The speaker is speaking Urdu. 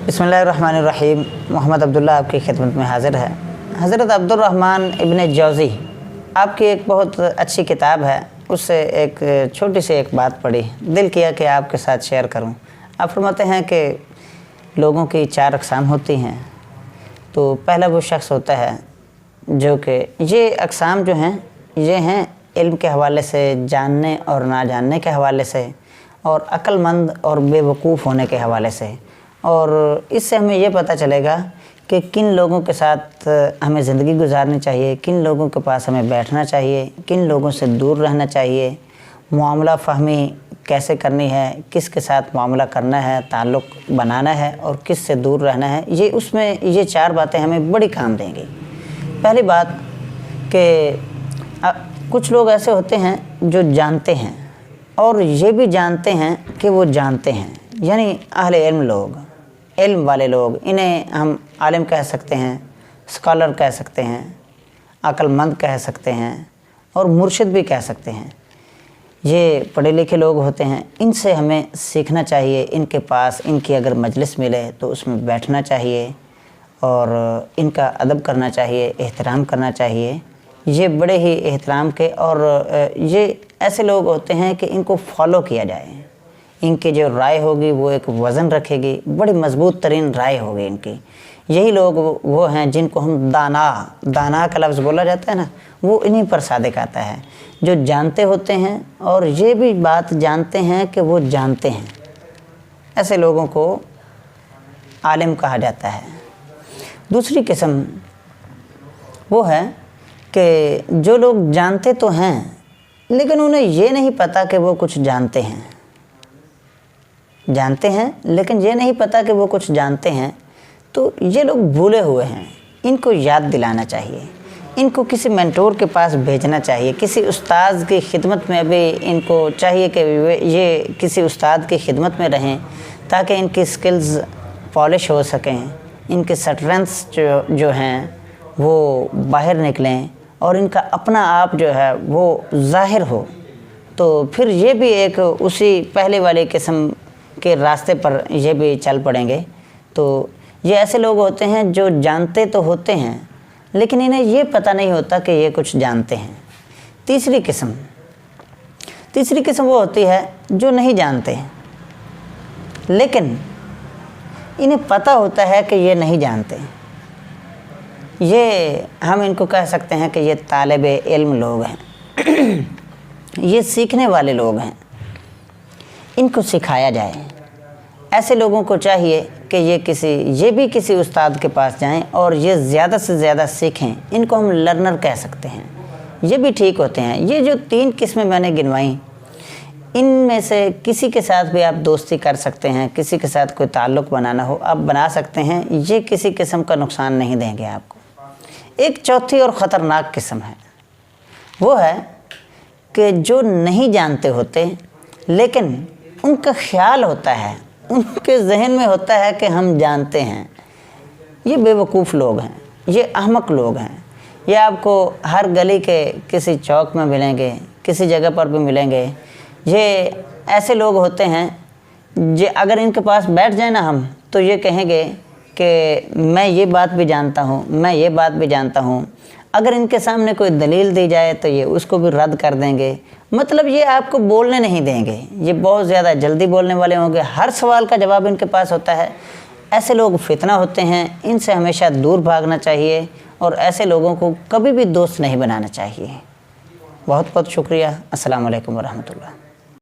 بسم اللہ الرحمن الرحیم۔ محمد عبداللہ آپ کی خدمت میں حاضر ہے۔ حضرت عبد الرحمن ابن جوزی آپ کی ایک بہت اچھی کتاب ہے، اس سے ایک چھوٹی سی ایک بات پڑھی، دل کیا کہ آپ کے ساتھ شیئر کروں۔ آپ فرماتے ہیں کہ لوگوں کی 4 اقسام ہوتی ہیں۔ تو پہلا وہ شخص ہوتا ہے جو کہ یہ اقسام جو ہیں یہ ہیں علم کے حوالے سے، جاننے اور نہ جاننے کے حوالے سے، اور عقل مند اور بے وقوف ہونے کے حوالے سے۔ اور اس سے ہمیں یہ پتہ چلے گا کہ کن لوگوں کے ساتھ ہمیں زندگی گزارنی چاہیے، کن لوگوں کے پاس ہمیں بیٹھنا چاہیے، کن لوگوں سے دور رہنا چاہیے، معاملہ فہمی کیسے کرنی ہے، کس کے ساتھ معاملہ کرنا ہے، تعلق بنانا ہے، اور کس سے دور رہنا ہے۔ اس میں یہ 4 باتیں ہمیں بڑی کام دیں گی۔ پہلی بات کہ کچھ لوگ ایسے ہوتے ہیں جو جانتے ہیں اور یہ بھی جانتے ہیں کہ وہ جانتے ہیں، یعنی اہل علم لوگ، علم والے لوگ، انہیں ہم عالم کہہ سکتے ہیں، اسکالر کہہ سکتے ہیں، عقل مند کہہ سکتے ہیں، اور مرشد بھی کہہ سکتے ہیں۔ یہ پڑھے لکھے لوگ ہوتے ہیں، ان سے ہمیں سیکھنا چاہیے۔ ان کے پاس ان کی اگر مجلس ملے تو اس میں بیٹھنا چاہیے اور ان کا ادب کرنا چاہیے، احترام کرنا چاہیے۔ یہ بڑے ہی احترام کے، اور یہ ایسے لوگ ہوتے ہیں کہ ان کو فالو کیا جائے۔ ان کی جو رائے ہوگی وہ ایک وزن رکھے گی، بڑی مضبوط ترین رائے ہوگی ان کی۔ یہی لوگ وہ ہیں جن کو ہم دانا کا لفظ بولا جاتا ہے نا، وہ انہی پر صادق آتا ہے، جو جانتے ہوتے ہیں اور یہ بھی بات جانتے ہیں کہ وہ جانتے ہیں۔ ایسے لوگوں کو عالم کہا جاتا ہے۔ دوسری قسم وہ ہے کہ جو لوگ جانتے تو ہیں لیکن انہیں یہ نہیں پتہ کہ وہ کچھ جانتے ہیں، جانتے ہیں لیکن یہ نہیں پتہ کہ وہ کچھ جانتے ہیں۔ تو یہ لوگ بھولے ہوئے ہیں، ان کو یاد دلانا چاہیے، ان کو کسی مینٹور کے پاس بھیجنا چاہیے، کسی استاذ کی خدمت میں بھی ان کو چاہیے کہ یہ کسی استاد کی خدمت میں رہیں تاکہ ان کی سکلز پالش ہو سکیں، ان کے سٹرینتھس جو ہیں وہ باہر نکلیں، اور ان کا اپنا آپ جو ہے وہ ظاہر ہو۔ تو پھر یہ بھی ایک اسی پہلے والی قسم کے راستے پر یہ بھی چل پڑیں گے۔ تو یہ ایسے لوگ ہوتے ہیں جو جانتے تو ہوتے ہیں لیکن انہیں یہ پتہ نہیں ہوتا کہ یہ کچھ جانتے ہیں۔ تیسری قسم وہ ہوتی ہے جو نہیں جانتے لیکن انہیں پتہ ہوتا ہے کہ یہ نہیں جانتے۔ یہ ہم ان کو کہہ سکتے ہیں کہ یہ طالب علم لوگ ہیں، یہ سیکھنے والے لوگ ہیں، ان کو سکھایا جائے۔ ایسے لوگوں کو چاہیے کہ یہ بھی کسی استاد کے پاس جائیں اور یہ زیادہ سے زیادہ سیکھیں۔ ان کو ہم لرنر کہہ سکتے ہیں، یہ بھی ٹھیک ہوتے ہیں۔ یہ جو 3 قسمیں میں نے گنوائیں، ان میں سے کسی کے ساتھ بھی آپ دوستی کر سکتے ہیں، کسی کے ساتھ کوئی تعلق بنانا ہو آپ بنا سکتے ہیں، یہ کسی قسم کا نقصان نہیں دیں گے آپ کو۔ ایک چوتھی اور خطرناک قسم ہے، وہ ہے کہ جو نہیں جانتے ہوتے لیکن ان کا خیال ہوتا ہے، ان کے ذہن میں ہوتا ہے کہ ہم جانتے ہیں۔ یہ بے وقوف لوگ ہیں، یہ احمق لوگ ہیں۔ یہ آپ کو ہر گلی کے کسی چوک میں ملیں گے، کسی جگہ پر بھی ملیں گے۔ یہ ایسے لوگ ہوتے ہیں اگر ان کے پاس بیٹھ جائیں نا ہم تو یہ کہیں گے کہ میں یہ بات بھی جانتا ہوں، میں یہ بات بھی جانتا ہوں۔ اگر ان کے سامنے کوئی دلیل دی جائے تو یہ اس کو بھی رد کر دیں گے۔ مطلب یہ آپ کو بولنے نہیں دیں گے، یہ بہت زیادہ جلدی بولنے والے ہوں گے، ہر سوال کا جواب ان کے پاس ہوتا ہے۔ ایسے لوگ فتنہ ہوتے ہیں، ان سے ہمیشہ دور بھاگنا چاہیے اور ایسے لوگوں کو کبھی بھی دوست نہیں بنانا چاہیے۔ بہت بہت شکریہ۔ السلام علیکم ورحمۃ اللہ۔